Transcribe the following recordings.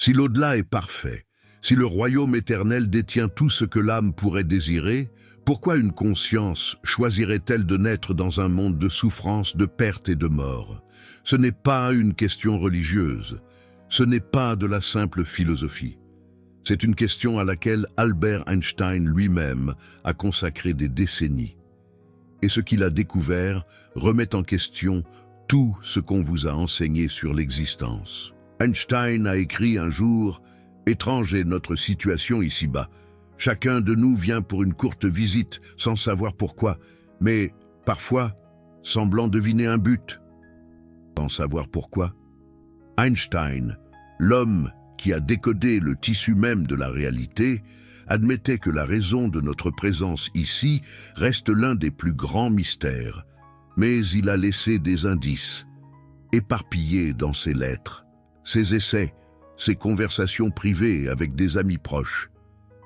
Si l'au-delà est parfait, si le royaume éternel détient tout ce que l'âme pourrait désirer, pourquoi une conscience choisirait-elle de naître dans un monde de souffrance, de perte et de mort? Ce n'est pas une question religieuse, ce n'est pas de la simple philosophie. C'est une question à laquelle Albert Einstein lui-même a consacré des décennies. Et ce qu'il a découvert remet en question tout ce qu'on vous a enseigné sur l'existence. Einstein a écrit un jour « Étrange est notre situation ici-bas. Chacun de nous vient pour une courte visite sans savoir pourquoi, mais parfois semblant deviner un but. Sans savoir pourquoi. Einstein, l'homme qui a décodé le tissu même de la réalité, admettait que la raison de notre présence ici reste l'un des plus grands mystères, mais il a laissé des indices, éparpillés dans ses lettres, ses essais, ses conversations privées avec des amis proches.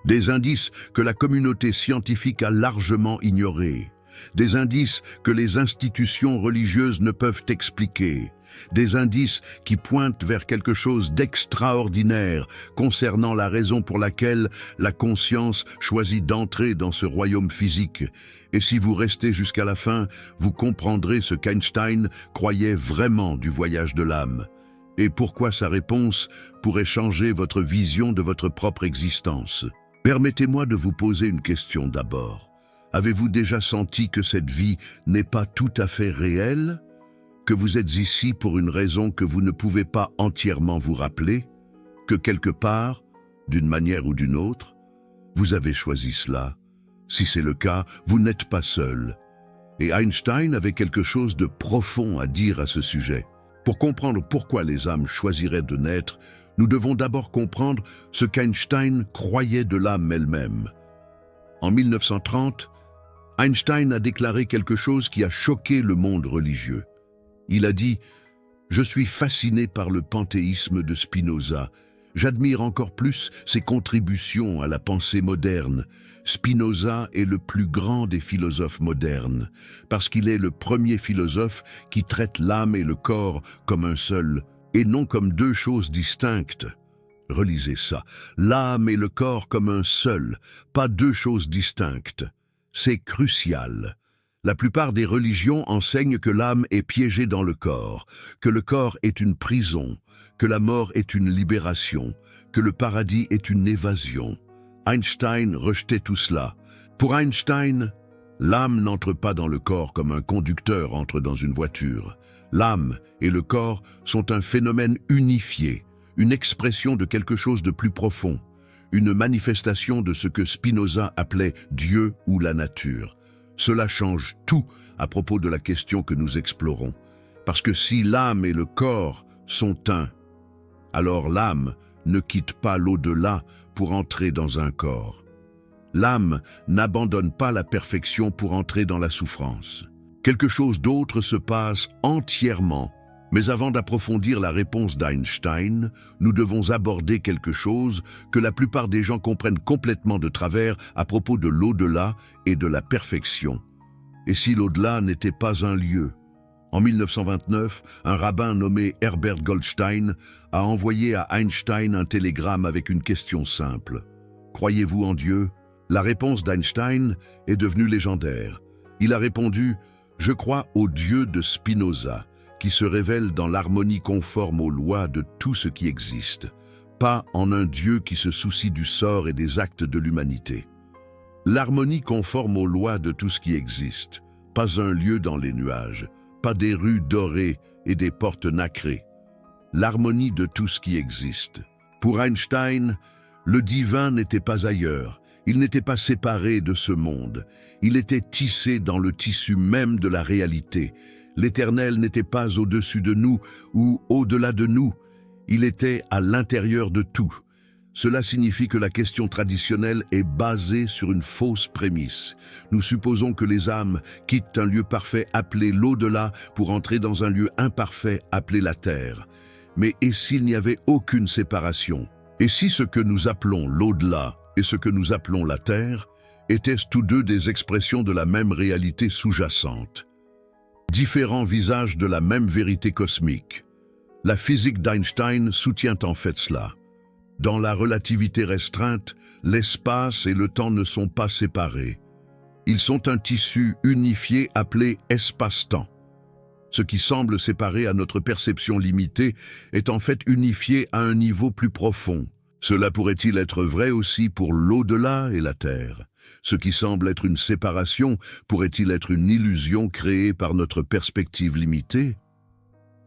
Des indices que la communauté scientifique a largement ignorés, des indices que les institutions religieuses ne peuvent expliquer, des indices qui pointent vers quelque chose d'extraordinaire concernant la raison pour laquelle la conscience choisit d'entrer dans ce royaume physique. Et si vous restez jusqu'à la fin, vous comprendrez ce qu'Einstein croyait vraiment du voyage de l'âme, et pourquoi sa réponse pourrait changer votre vision de votre propre existence. Permettez-moi de vous poser une question d'abord. Avez-vous déjà senti que cette vie n'est pas tout à fait réelle? Que vous êtes ici pour une raison que vous ne pouvez pas entièrement vous rappeler? Que quelque part, d'une manière ou d'une autre, vous avez choisi cela? Si c'est le cas, vous n'êtes pas seul. Et Einstein avait quelque chose de profond à dire à ce sujet. Pour comprendre pourquoi les âmes choisiraient de naître, nous devons d'abord comprendre ce qu'Einstein croyait de l'âme elle-même. En 1930, Einstein a déclaré quelque chose qui a choqué le monde religieux. Il a dit « Je suis fasciné par le panthéisme de Spinoza. J'admire encore plus ses contributions à la pensée moderne. Spinoza est le plus grand des philosophes modernes, parce qu'il est le premier philosophe qui traite l'âme et le corps comme un seul, et non comme deux choses distinctes. Relisez ça. L'âme et le corps comme un seul, pas deux choses distinctes. C'est crucial. La plupart des religions enseignent que l'âme est piégée dans le corps est une prison, que la mort est une libération, que le paradis est une évasion. Einstein rejetait tout cela. Pour Einstein, l'âme n'entre pas dans le corps comme un conducteur entre dans une voiture. L'âme et le corps sont un phénomène unifié, une expression de quelque chose de plus profond, une manifestation de ce que Spinoza appelait Dieu ou la nature. Cela change tout à propos de la question que nous explorons. Parce que si l'âme et le corps sont un, alors l'âme ne quitte pas l'au-delà pour entrer dans un corps. L'âme n'abandonne pas la perfection pour entrer dans la souffrance. Quelque chose d'autre se passe entièrement. Mais avant d'approfondir la réponse d'Einstein, nous devons aborder quelque chose que la plupart des gens comprennent complètement de travers à propos de l'au-delà et de la perfection. Et si l'au-delà n'était pas un lieu? En 1929, un rabbin nommé Herbert Goldstein a envoyé à Einstein un télégramme avec une question simple. « Croyez-vous en Dieu ?» La réponse d'Einstein est devenue légendaire. Il a répondu « Je crois au Dieu de Spinoza » qui se révèle dans l'harmonie conforme aux lois de tout ce qui existe, pas en un Dieu qui se soucie du sort et des actes de l'humanité. L'harmonie conforme aux lois de tout ce qui existe, pas un lieu dans les nuages, pas des rues dorées et des portes nacrées. L'harmonie de tout ce qui existe. Pour Einstein, le divin n'était pas ailleurs, il n'était pas séparé de ce monde, il était tissé dans le tissu même de la réalité. L'Éternel n'était pas au-dessus de nous ou au-delà de nous, il était à l'intérieur de tout. Cela signifie que la question traditionnelle est basée sur une fausse prémisse. Nous supposons que les âmes quittent un lieu parfait appelé l'au-delà pour entrer dans un lieu imparfait appelé la terre. Mais et s'il n'y avait aucune séparation? Et si ce que nous appelons l'au-delà et ce que nous appelons la terre étaient tous deux des expressions de la même réalité sous-jacente? Différents visages de la même vérité cosmique. La physique d'Einstein soutient en fait cela. Dans la relativité restreinte, l'espace et le temps ne sont pas séparés. Ils sont un tissu unifié appelé espace-temps. Ce qui semble séparé à notre perception limitée est en fait unifié à un niveau plus profond. Cela pourrait-il être vrai aussi pour l'au-delà et la Terre? Ce qui semble être une séparation pourrait-il être une illusion créée par notre perspective limitée?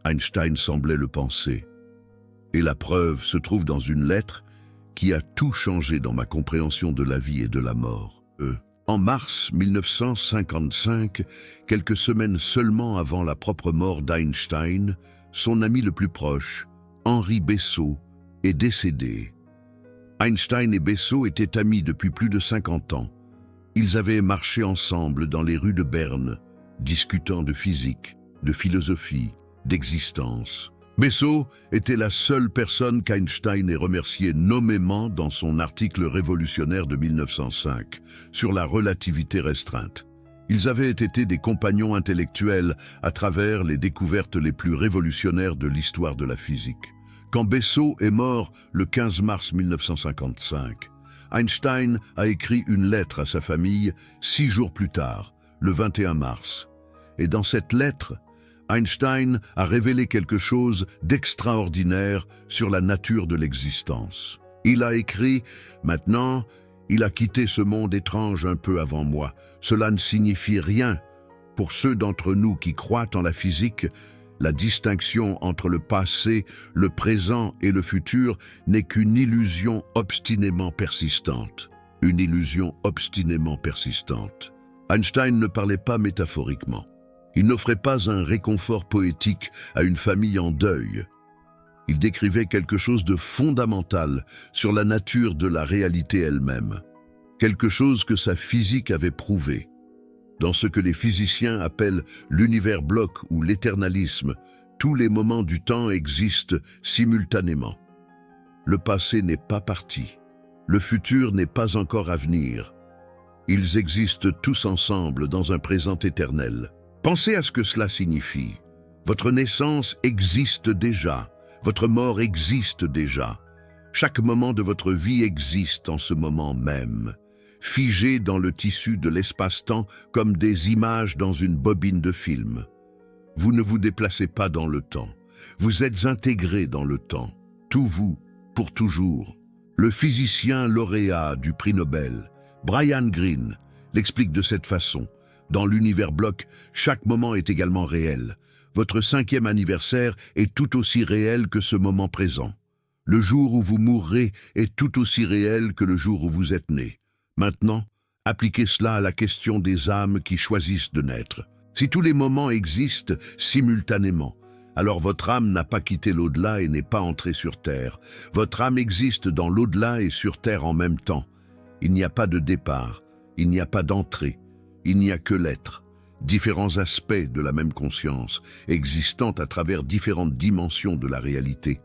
Einstein semblait le penser. Et la preuve se trouve dans une lettre qui a tout changé dans ma compréhension de la vie et de la mort. En mars 1955, quelques semaines seulement avant la propre mort d'Einstein, son ami le plus proche, Henri Besseau, est décédé. Einstein et Besseau étaient amis depuis plus de 50 ans. Ils avaient marché ensemble dans les rues de Berne, discutant de physique, de philosophie, d'existence. Besseau était la seule personne qu'Einstein ait remerciée nommément dans son article révolutionnaire de 1905 sur la relativité restreinte. Ils avaient été des compagnons intellectuels à travers les découvertes les plus révolutionnaires de l'histoire de la physique. Quand Besseau est mort le 15 mars 1955, Einstein a écrit une lettre à sa famille 6 jours plus tard, le 21 mars. Et dans cette lettre, Einstein a révélé quelque chose d'extraordinaire sur la nature de l'existence. Il a écrit « Maintenant, il a quitté ce monde étrange un peu avant moi. Cela ne signifie rien. Pour ceux d'entre nous qui croient en la physique, la distinction entre le passé, le présent et le futur n'est qu'une illusion obstinément persistante. Une illusion obstinément persistante. » Einstein ne parlait pas métaphoriquement. Il n'offrait pas un réconfort poétique à une famille en deuil. Il décrivait quelque chose de fondamental sur la nature de la réalité elle-même. Quelque chose que sa physique avait prouvé. Dans ce que les physiciens appellent l'univers bloc ou l'éternalisme, tous les moments du temps existent simultanément. Le passé n'est pas parti. Le futur n'est pas encore à venir. Ils existent tous ensemble dans un présent éternel. Pensez à ce que cela signifie. Votre naissance existe déjà. Votre mort existe déjà. Chaque moment de votre vie existe en ce moment même, figé dans le tissu de l'espace-temps comme des images dans une bobine de film. Vous ne vous déplacez pas dans le temps. Vous êtes intégré dans le temps. Tout vous, pour toujours. Le physicien lauréat du prix Nobel, Brian Greene, l'explique de cette façon. Dans l'univers bloc, chaque moment est également réel. Votre 5e anniversaire est tout aussi réel que ce moment présent. Le jour où vous mourrez est tout aussi réel que le jour où vous êtes né. Maintenant, appliquez cela à la question des âmes qui choisissent de naître. Si tous les moments existent simultanément, alors votre âme n'a pas quitté l'au-delà et n'est pas entrée sur Terre. Votre âme existe dans l'au-delà et sur Terre en même temps. Il n'y a pas de départ, il n'y a pas d'entrée. Il n'y a que l'être, différents aspects de la même conscience, existant à travers différentes dimensions de la réalité,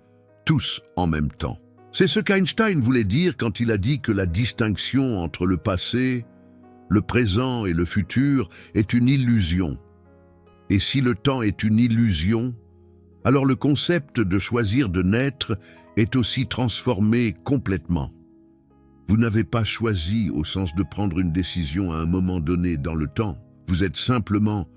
tous en même temps. C'est ce qu'Einstein voulait dire quand il a dit que la distinction entre le passé, le présent et le futur est une illusion. Et si le temps est une illusion, alors le concept de choisir de naître est aussi transformé complètement. Vous n'avez pas choisi au sens de prendre une décision à un moment donné dans le temps. Vous êtes simplement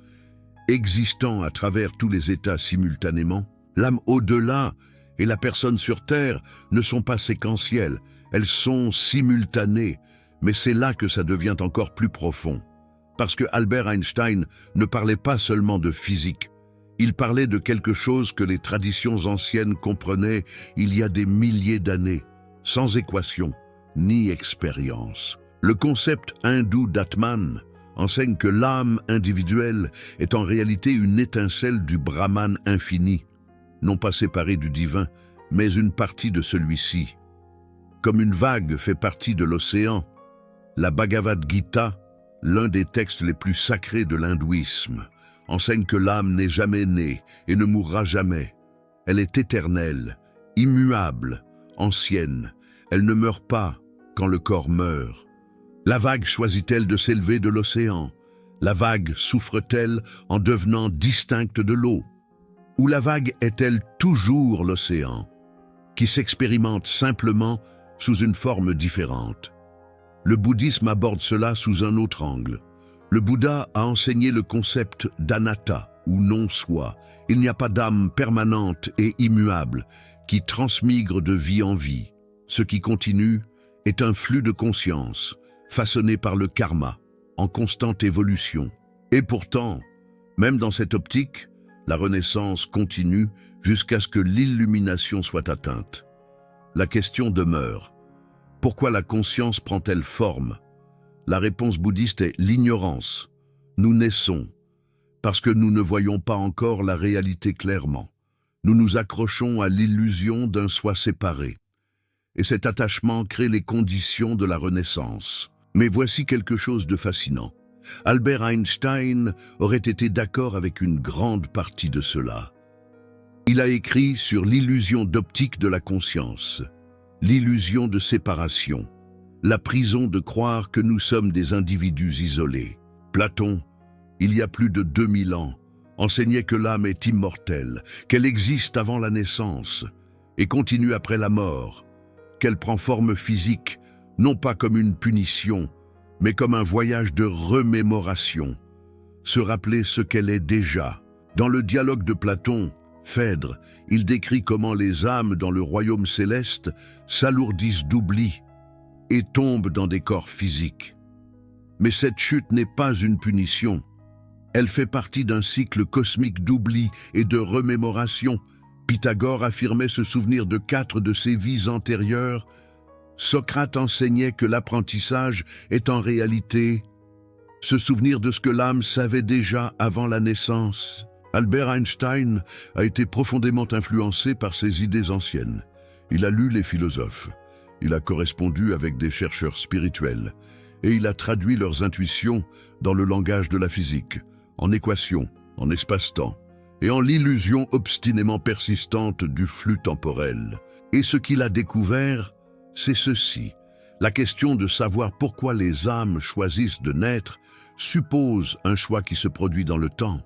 existant à travers tous les états simultanément. L'âme au-delà et la personne sur Terre ne sont pas séquentielles, elles sont simultanées. Mais c'est là que ça devient encore plus profond. Parce que Albert Einstein ne parlait pas seulement de physique. Il parlait de quelque chose que les traditions anciennes comprenaient il y a des milliers d'années, sans équation ni expérience. Le concept hindou d'Atman enseigne que l'âme individuelle est en réalité une étincelle du Brahman infini, non pas séparée du divin, mais une partie de celui-ci. Comme une vague fait partie de l'océan, la Bhagavad Gita, l'un des textes les plus sacrés de l'hindouisme, enseigne que l'âme n'est jamais née et ne mourra jamais. Elle est éternelle, immuable, ancienne. Elle ne meurt pas quand le corps meurt. La vague choisit-elle de s'élever de l'océan? La vague souffre-t-elle en devenant distincte de l'eau? Ou la vague est-elle toujours l'océan? qui s'expérimente simplement sous une forme différente. Le bouddhisme aborde cela sous un autre angle. Le Bouddha a enseigné le concept d'anatta, ou non-soi. Il n'y a pas d'âme permanente et immuable qui transmigre de vie en vie. Ce qui continue est un flux de conscience, façonné par le karma, en constante évolution. Et pourtant, même dans cette optique, la renaissance continue jusqu'à ce que l'illumination soit atteinte. La question demeure. Pourquoi la conscience prend-elle forme? La réponse bouddhiste est l'ignorance. Nous naissons parce que nous ne voyons pas encore la réalité clairement. Nous nous accrochons à l'illusion d'un soi séparé. Et cet attachement crée les conditions de la renaissance. Mais voici quelque chose de fascinant. Albert Einstein aurait été d'accord avec une grande partie de cela. Il a écrit sur l'illusion d'optique de la conscience, l'illusion de séparation, la prison de croire que nous sommes des individus isolés. Platon, il y a plus de 2000 ans, enseignait que l'âme est immortelle, qu'elle existe avant la naissance et continue après la mort, qu'elle prend forme physique, non pas comme une punition, mais comme un voyage de remémoration, se rappeler ce qu'elle est déjà. Dans le dialogue de Platon, Phèdre, il décrit comment les âmes dans le royaume céleste s'alourdissent d'oubli et tombent dans des corps physiques. Mais cette chute n'est pas une punition. Elle fait partie d'un cycle cosmique d'oubli et de remémoration. Pythagore affirmait se souvenir de 4 de ses vies antérieures. Socrate enseignait que l'apprentissage est en réalité se souvenir de ce que l'âme savait déjà avant la naissance. Albert Einstein a été profondément influencé par ces idées anciennes. Il a lu les philosophes, il a correspondu avec des chercheurs spirituels, et il a traduit leurs intuitions dans le langage de la physique, en équations, en espace-temps, et en l'illusion obstinément persistante du flux temporel. Et ce qu'il a découvert, c'est ceci. La question de savoir pourquoi les âmes choisissent de naître suppose un choix qui se produit dans le temps.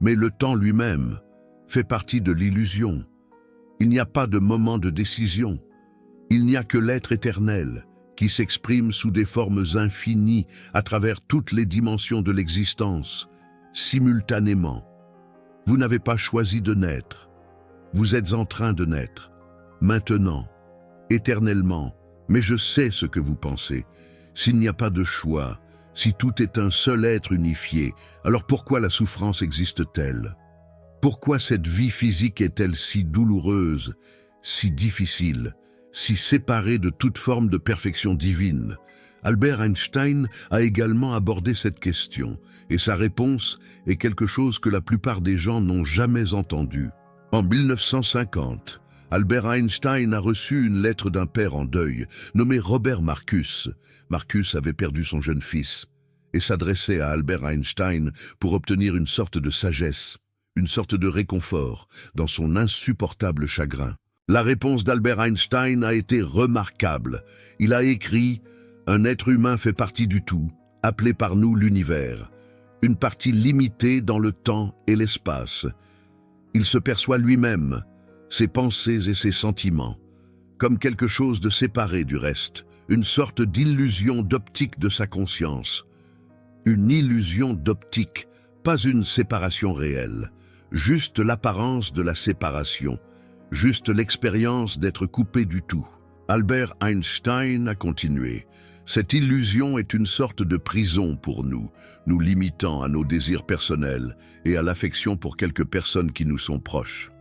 Mais le temps lui-même fait partie de l'illusion. Il n'y a pas de moment de décision. Il n'y a que l'être éternel qui s'exprime sous des formes infinies à travers toutes les dimensions de l'existence, simultanément. Vous n'avez pas choisi de naître. Vous êtes en train de naître, maintenant, éternellement. Mais je sais ce que vous pensez. S'il n'y a pas de choix, si tout est un seul être unifié, alors pourquoi la souffrance existe-t-elle? Pourquoi cette vie physique est-elle si douloureuse, si difficile, si séparée de toute forme de perfection divine? Albert Einstein a également abordé cette question, et sa réponse est quelque chose que la plupart des gens n'ont jamais entendu. En 1950, Albert Einstein a reçu une lettre d'un père en deuil, nommé Robert Marcus. Marcus avait perdu son jeune fils et s'adressait à Albert Einstein pour obtenir une sorte de sagesse, une sorte de réconfort dans son insupportable chagrin. La réponse d'Albert Einstein a été remarquable. Il a écrit « Un être humain fait partie du tout, appelé par nous l'univers, une partie limitée dans le temps et l'espace. Il se perçoit lui-même, ses pensées et ses sentiments, comme quelque chose de séparé du reste, une sorte d'illusion d'optique de sa conscience. Une illusion d'optique, pas une séparation réelle, juste l'apparence de la séparation, juste l'expérience d'être coupé du tout. Albert Einstein a continué. Cette illusion est une sorte de prison pour nous, nous limitant à nos désirs personnels et à l'affection pour quelques personnes qui nous sont proches.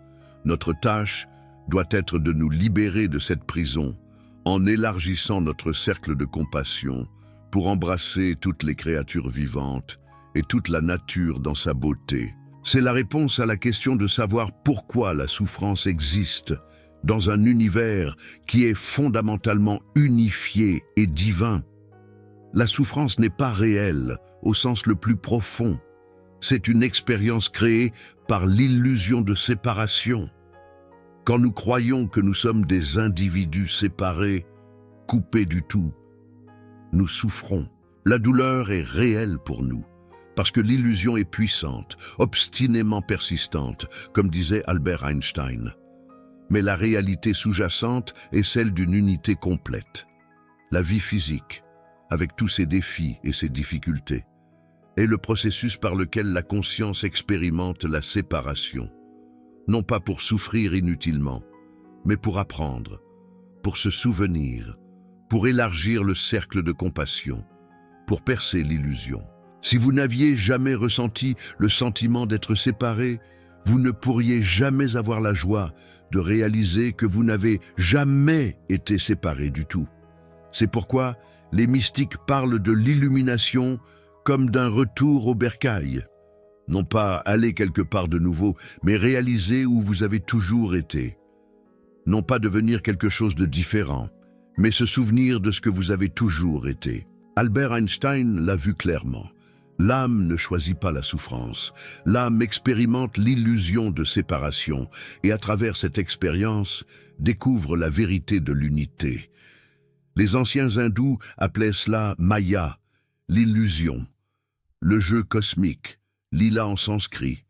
Notre tâche doit être de nous libérer de cette prison en élargissant notre cercle de compassion pour embrasser toutes les créatures vivantes et toute la nature dans sa beauté. C'est la réponse à la question de savoir pourquoi la souffrance existe dans un univers qui est fondamentalement unifié et divin. La souffrance n'est pas réelle au sens le plus profond. C'est une expérience créée par l'illusion de séparation. Quand nous croyons que nous sommes des individus séparés, coupés du tout, nous souffrons. La douleur est réelle pour nous, parce que l'illusion est puissante, obstinément persistante, comme disait Albert Einstein. Mais la réalité sous-jacente est celle d'une unité complète. La vie physique, avec tous ses défis et ses difficultés, est le processus par lequel la conscience expérimente la séparation, non pas pour souffrir inutilement, mais pour apprendre, pour se souvenir, pour élargir le cercle de compassion, pour percer l'illusion. Si vous n'aviez jamais ressenti le sentiment d'être séparé, vous ne pourriez jamais avoir la joie de réaliser que vous n'avez jamais été séparé du tout. C'est pourquoi les mystiques parlent de l'illumination comme d'un retour au bercail. Non pas aller quelque part de nouveau, mais réaliser où vous avez toujours été. Non pas devenir quelque chose de différent, mais se souvenir de ce que vous avez toujours été. Albert Einstein l'a vu clairement. L'âme ne choisit pas la souffrance. L'âme expérimente l'illusion de séparation et à travers cette expérience, découvre la vérité de l'unité. Les anciens hindous appelaient cela Maya, l'illusion, le jeu cosmique, lila en sanskrit.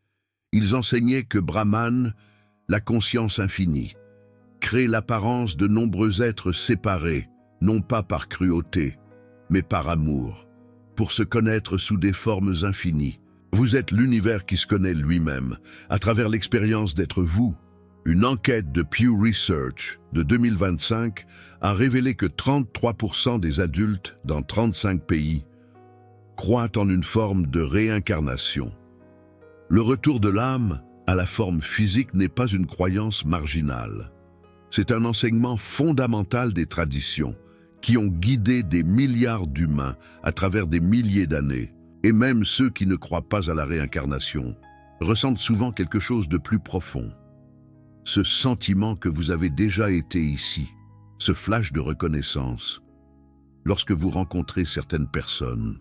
Ils enseignaient que Brahman, la conscience infinie, crée l'apparence de nombreux êtres séparés, non pas par cruauté, mais par amour, pour se connaître sous des formes infinies. Vous êtes l'univers qui se connaît lui-même, à travers l'expérience d'être vous. Une enquête de Pew Research de 2025 a révélé que 33% des adultes dans 35 pays croient en une forme de réincarnation. Le retour de l'âme à la forme physique n'est pas une croyance marginale. C'est un enseignement fondamental des traditions qui ont guidé des milliards d'humains à travers des milliers d'années. Et même ceux qui ne croient pas à la réincarnation ressentent souvent quelque chose de plus profond. Ce sentiment que vous avez déjà été ici, ce flash de reconnaissance, lorsque vous rencontrez certaines personnes,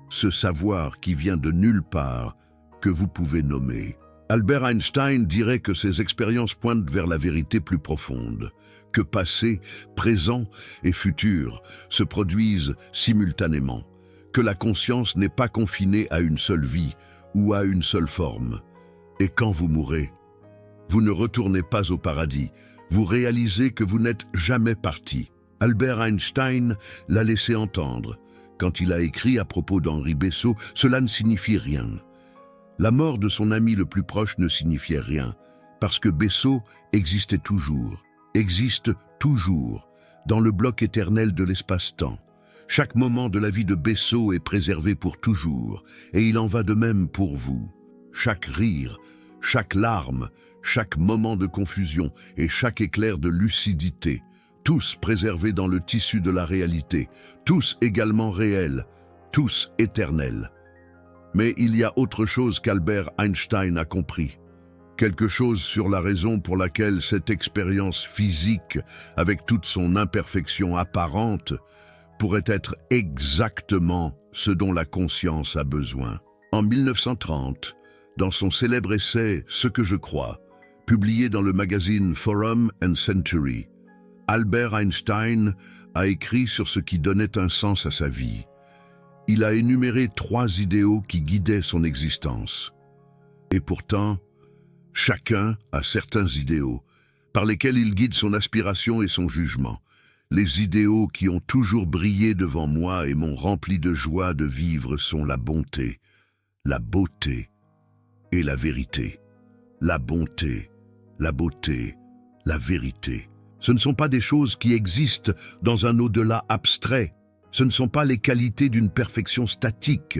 ce savoir qui vient de nulle part que vous pouvez nommer. Albert Einstein dirait que ces expériences pointent vers la vérité plus profonde, que passé, présent et futur se produisent simultanément, que la conscience n'est pas confinée à une seule vie ou à une seule forme. Et quand vous mourrez, vous ne retournez pas au paradis, vous réalisez que vous n'êtes jamais parti. Albert Einstein l'a laissé entendre. Quand il a écrit à propos d'Henri Besseau, cela ne signifie rien. La mort de son ami le plus proche ne signifiait rien, parce que Besseau existe toujours, dans le bloc éternel de l'espace-temps. Chaque moment de la vie de Besseau est préservé pour toujours, et il en va de même pour vous. Chaque rire, chaque larme, chaque moment de confusion et chaque éclair de lucidité, tous préservés dans le tissu de la réalité, tous également réels, tous éternels. Mais il y a autre chose qu'Albert Einstein a compris. Quelque chose sur la raison pour laquelle cette expérience physique, avec toute son imperfection apparente, pourrait être exactement ce dont la conscience a besoin. En 1930, dans son célèbre essai « Ce que je crois », publié dans le magazine Forum and Century, Albert Einstein a écrit sur ce qui donnait un sens à sa vie. Il a énuméré 3 idéaux qui guidaient son existence. Et pourtant, chacun a certains idéaux, par lesquels il guide son aspiration et son jugement. Les idéaux qui ont toujours brillé devant moi et m'ont rempli de joie de vivre sont la bonté, la beauté et la vérité. La bonté, la beauté, la vérité. Ce ne sont pas des choses qui existent dans un au-delà abstrait. Ce ne sont pas les qualités d'une perfection statique.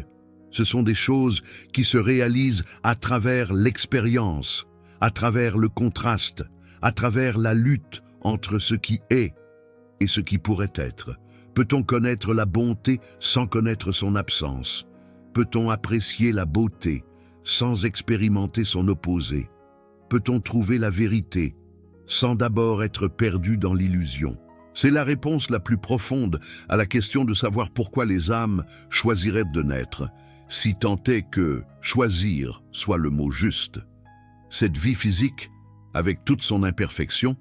Ce sont des choses qui se réalisent à travers l'expérience, à travers le contraste, à travers la lutte entre ce qui est et ce qui pourrait être. Peut-on connaître la bonté sans connaître son absence? Peut-on apprécier la beauté sans expérimenter son opposé? Peut-on trouver la vérité sans d'abord être perdu dans l'illusion? C'est la réponse la plus profonde à la question de savoir pourquoi les âmes choisiraient de naître, si tant est que « choisir » soit le mot juste. Cette vie physique, avec toute son imperfection,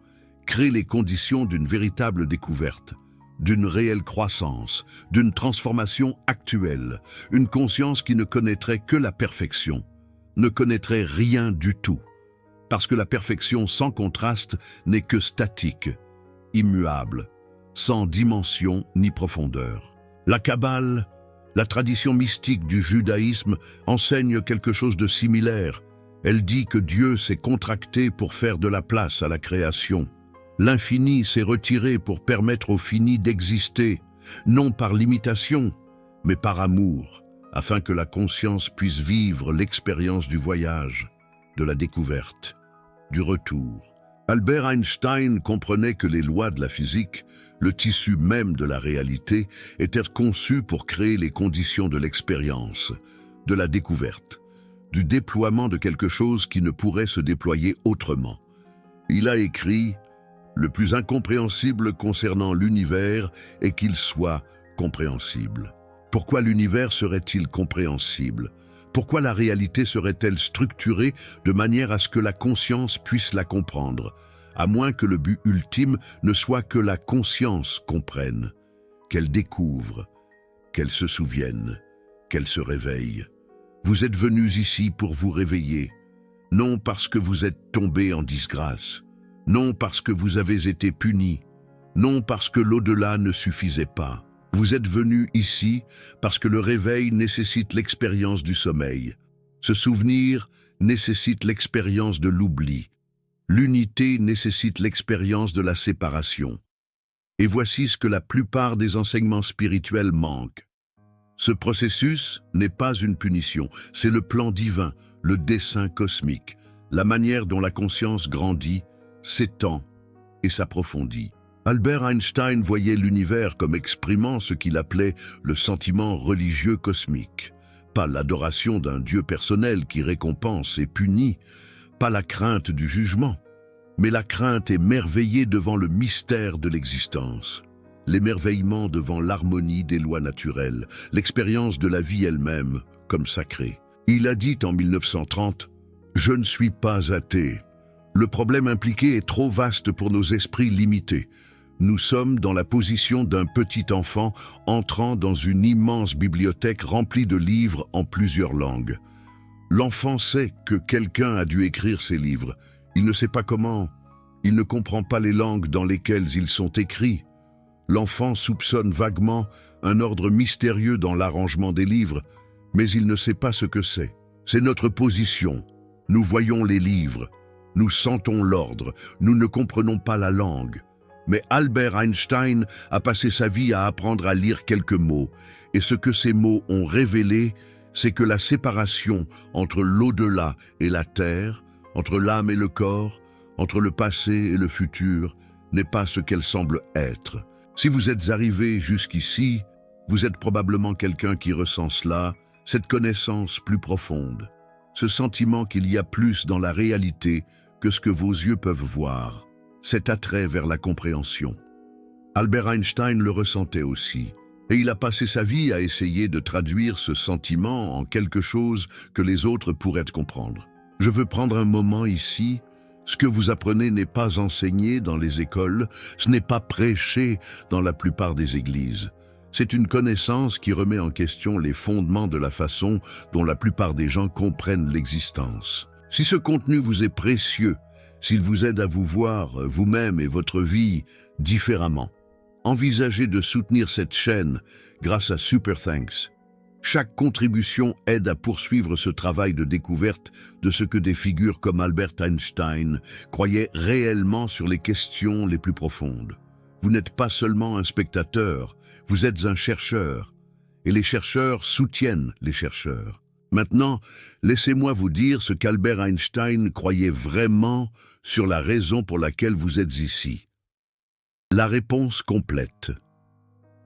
crée les conditions d'une véritable découverte, d'une réelle croissance, d'une transformation actuelle, une conscience qui ne connaîtrait que la perfection, ne connaîtrait rien du tout. parce que la perfection sans contraste n'est que statique, immuable, sans dimension ni profondeur. La Kabbale, la tradition mystique du judaïsme, enseigne quelque chose de similaire. Elle dit que Dieu s'est contracté pour faire de la place à la création. L'infini s'est retiré pour permettre au fini d'exister, non par limitation, mais par amour, afin que la conscience puisse vivre l'expérience du voyage, de la découverte, du retour. Albert Einstein comprenait que les lois de la physique, le tissu même de la réalité, étaient conçus pour créer les conditions de l'expérience, de la découverte, du déploiement de quelque chose qui ne pourrait se déployer autrement. Il a écrit « Le plus incompréhensible concernant l'univers est qu'il soit compréhensible ». Pourquoi l'univers serait-il compréhensible? Pourquoi la réalité serait-elle structurée de manière à ce que la conscience puisse la comprendre, à moins que le but ultime ne soit que la conscience comprenne, qu'elle découvre, qu'elle se souvienne, qu'elle se réveille? Vous êtes venus ici pour vous réveiller, non parce que vous êtes tombés en disgrâce, non parce que vous avez été punis, non parce que l'au-delà ne suffisait pas. Vous êtes venus ici parce que le réveil nécessite l'expérience du sommeil. Ce souvenir nécessite l'expérience de l'oubli. L'unité nécessite l'expérience de la séparation. Et voici ce que la plupart des enseignements spirituels manquent. Ce processus n'est pas une punition, c'est le plan divin, le dessein cosmique, la manière dont la conscience grandit, s'étend et s'approfondit. Albert Einstein voyait l'univers comme exprimant ce qu'il appelait le sentiment religieux cosmique. Pas l'adoration d'un Dieu personnel qui récompense et punit, pas la crainte du jugement, mais la crainte émerveillée devant le mystère de l'existence, l'émerveillement devant l'harmonie des lois naturelles, l'expérience de la vie elle-même comme sacrée. Il a dit en 1930 « Je ne suis pas athée. Le problème impliqué est trop vaste pour nos esprits limités. Nous sommes dans la position d'un petit enfant entrant dans une immense bibliothèque remplie de livres en plusieurs langues. L'enfant sait que quelqu'un a dû écrire ces livres. Il ne sait pas comment. Il ne comprend pas les langues dans lesquelles ils sont écrits. L'enfant soupçonne vaguement un ordre mystérieux dans l'arrangement des livres, mais il ne sait pas ce que c'est. C'est notre position. Nous voyons les livres. Nous sentons l'ordre. Nous ne comprenons pas la langue. Mais Albert Einstein a passé sa vie à apprendre à lire quelques mots, et ce que ces mots ont révélé, c'est que la séparation entre l'au-delà et la terre, entre l'âme et le corps, entre le passé et le futur, n'est pas ce qu'elle semble être. Si vous êtes arrivé jusqu'ici, vous êtes probablement quelqu'un qui ressent cela, cette connaissance plus profonde, ce sentiment qu'il y a plus dans la réalité que ce que vos yeux peuvent voir. Cet attrait vers la compréhension. Albert Einstein le ressentait aussi, et il a passé sa vie à essayer de traduire ce sentiment en quelque chose que les autres pourraient comprendre. Je veux prendre un moment ici. Ce que vous apprenez n'est pas enseigné dans les écoles, ce n'est pas prêché dans la plupart des églises. C'est une connaissance qui remet en question les fondements de la façon dont la plupart des gens comprennent l'existence. Si ce contenu vous est précieux, s'il vous aide à vous voir vous-même et votre vie différemment, envisagez de soutenir cette chaîne grâce à Super Thanks. Chaque contribution aide à poursuivre ce travail de découverte de ce que des figures comme Albert Einstein croyaient réellement sur les questions les plus profondes. Vous n'êtes pas seulement un spectateur, vous êtes un chercheur, et les chercheurs soutiennent les chercheurs. Maintenant, laissez-moi vous dire ce qu'Albert Einstein croyait vraiment sur la raison pour laquelle vous êtes ici. La réponse complète.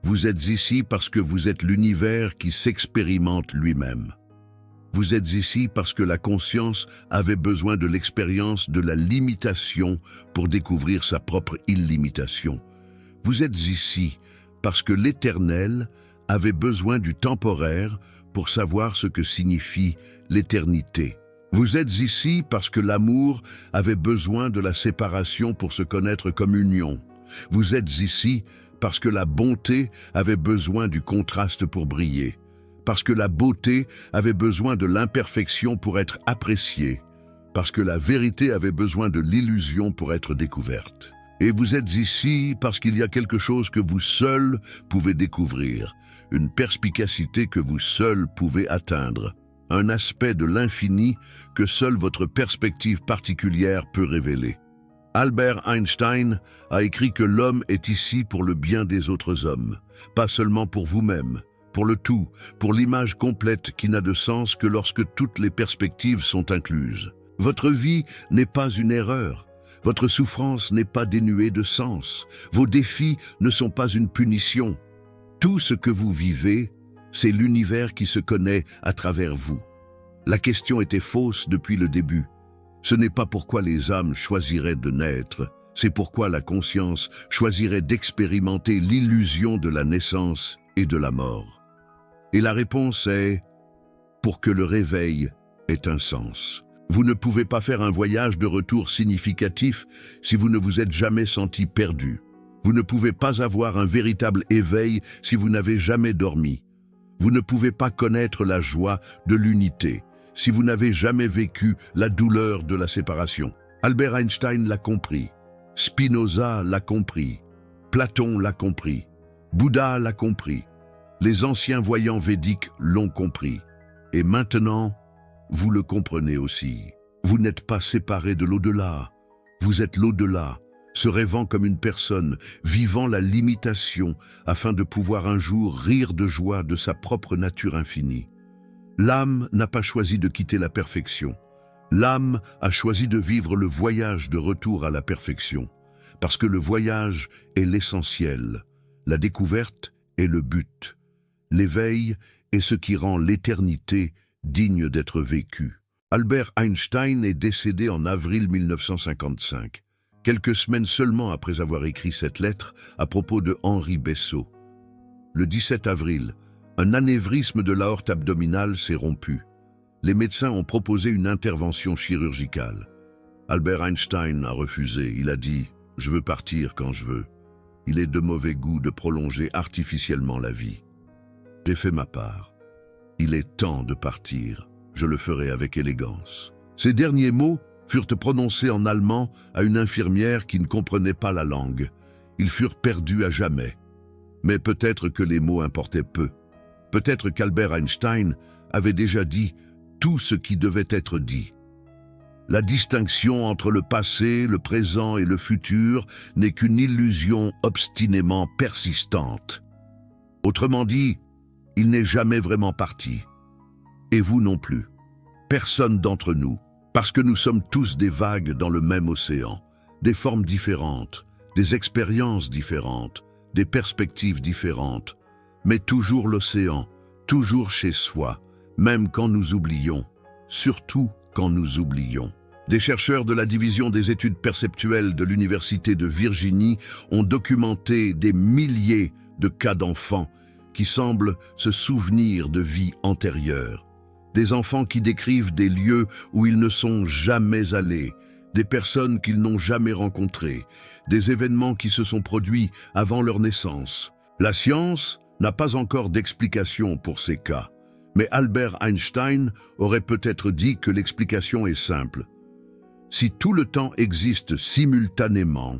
Vous êtes ici parce que vous êtes l'univers qui s'expérimente lui-même. Vous êtes ici parce que la conscience avait besoin de l'expérience de la limitation pour découvrir sa propre illimitation. Vous êtes ici parce que l'éternel avait besoin du temporaire pour savoir ce que signifie l'éternité. Vous êtes ici parce que l'amour avait besoin de la séparation pour se connaître comme union. Vous êtes ici parce que la bonté avait besoin du contraste pour briller, parce que la beauté avait besoin de l'imperfection pour être appréciée, parce que la vérité avait besoin de l'illusion pour être découverte. Et vous êtes ici parce qu'il y a quelque chose que vous seul pouvez découvrir, une perspicacité que vous seul pouvez atteindre, un aspect de l'infini que seule votre perspective particulière peut révéler. Albert Einstein a écrit que l'homme est ici pour le bien des autres hommes, pas seulement pour vous-même, pour le tout, pour l'image complète qui n'a de sens que lorsque toutes les perspectives sont incluses. Votre vie n'est pas une erreur, votre souffrance n'est pas dénuée de sens, vos défis ne sont pas une punition. Tout ce que vous vivez, c'est l'univers qui se connaît à travers vous. La question était fausse depuis le début. Ce n'est pas pourquoi les âmes choisiraient de naître, c'est pourquoi la conscience choisirait d'expérimenter l'illusion de la naissance et de la mort. Et la réponse est pour que le réveil ait un sens. Vous ne pouvez pas faire un voyage de retour significatif si vous ne vous êtes jamais senti perdu. Vous ne pouvez pas avoir un véritable éveil si vous n'avez jamais dormi. Vous ne pouvez pas connaître la joie de l'unité si vous n'avez jamais vécu la douleur de la séparation. Albert Einstein l'a compris, Spinoza l'a compris, Platon l'a compris, Bouddha l'a compris, les anciens voyants védiques l'ont compris. Et maintenant, vous le comprenez aussi. Vous n'êtes pas séparés de l'au-delà, vous êtes l'au-delà, se rêvant comme une personne, vivant la limitation afin de pouvoir un jour rire de joie de sa propre nature infinie. L'âme n'a pas choisi de quitter la perfection. L'âme a choisi de vivre le voyage de retour à la perfection, parce que le voyage est l'essentiel, la découverte est le but, l'éveil est ce qui rend l'éternité digne d'être vécue. Albert Einstein est décédé en avril 1955, quelques semaines seulement après avoir écrit cette lettre à propos de Henri Bessot. Le 17 avril, un anévrisme de l'aorte abdominale s'est rompu. Les médecins ont proposé une intervention chirurgicale. Albert Einstein a refusé. Il a dit « Je veux partir quand je veux. Il est de mauvais goût de prolonger artificiellement la vie. J'ai fait ma part. Il est temps de partir. Je le ferai avec élégance. » Ces derniers mots furent prononcés en allemand à une infirmière qui ne comprenait pas la langue. Ils furent perdus à jamais. Mais peut-être que les mots importaient peu. Peut-être qu'Albert Einstein avait déjà dit tout ce qui devait être dit. La distinction entre le passé, le présent et le futur n'est qu'une illusion obstinément persistante. Autrement dit, il n'est jamais vraiment parti. Et vous non plus. Personne d'entre nous, parce que nous sommes tous des vagues dans le même océan, des formes différentes, des expériences différentes, des perspectives différentes, mais toujours l'océan, toujours chez soi, même quand nous oublions, surtout quand nous oublions. Des chercheurs de la division des études perceptuelles de l'Université de Virginie ont documenté des milliers de cas d'enfants qui semblent se souvenir de vies antérieures. Des enfants qui décrivent des lieux où ils ne sont jamais allés, des personnes qu'ils n'ont jamais rencontrées, des événements qui se sont produits avant leur naissance. La science n'a pas encore d'explication pour ces cas, mais Albert Einstein aurait peut-être dit que l'explication est simple. Si tout le temps existe simultanément,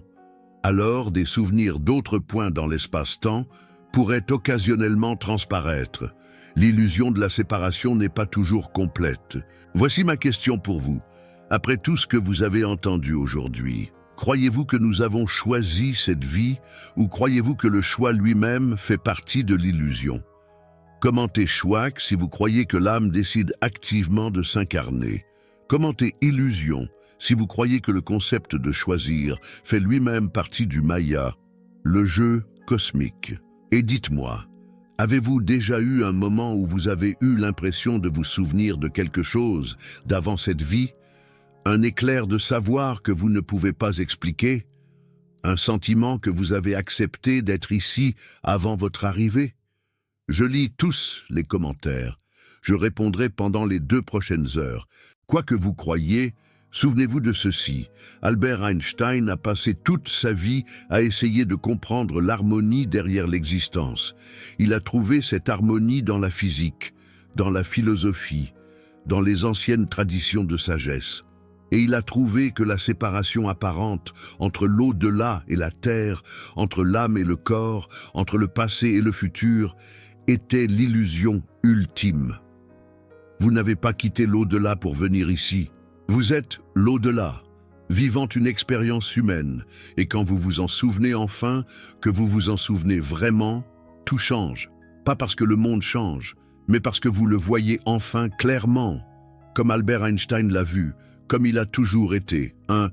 alors des souvenirs d'autres points dans l'espace-temps pourraient occasionnellement transparaître. L'illusion de la séparation n'est pas toujours complète. Voici ma question pour vous. Après tout ce que vous avez entendu aujourd'hui, croyez-vous que nous avons choisi cette vie ou croyez-vous que le choix lui-même fait partie de l'illusion? Commentez Schwack si vous croyez que l'âme décide activement de s'incarner. Commentez Illusion si vous croyez que le concept de choisir fait lui-même partie du Maya, le jeu cosmique. Et dites-moi, avez-vous déjà eu un moment où vous avez eu l'impression de vous souvenir de quelque chose d'avant cette vie? Un éclair de savoir que vous ne pouvez pas expliquer? Un sentiment que vous avez accepté d'être ici avant votre arrivée? Je lis tous les commentaires. Je répondrai pendant les 2 prochaines heures. Quoi que vous croyiez, souvenez-vous de ceci. Albert Einstein a passé toute sa vie à essayer de comprendre l'harmonie derrière l'existence. Il a trouvé cette harmonie dans la physique, dans la philosophie, dans les anciennes traditions de sagesse. et il a trouvé que la séparation apparente entre l'au-delà et la terre, entre l'âme et le corps, entre le passé et le futur, était l'illusion ultime. Vous n'avez pas quitté l'au-delà pour venir ici. Vous êtes l'au-delà, vivant une expérience humaine, et quand vous vous en souvenez enfin, que vous vous en souvenez vraiment, tout change. Pas parce que le monde change, mais parce que vous le voyez enfin clairement, comme Albert Einstein l'a vu, comme il a toujours été, un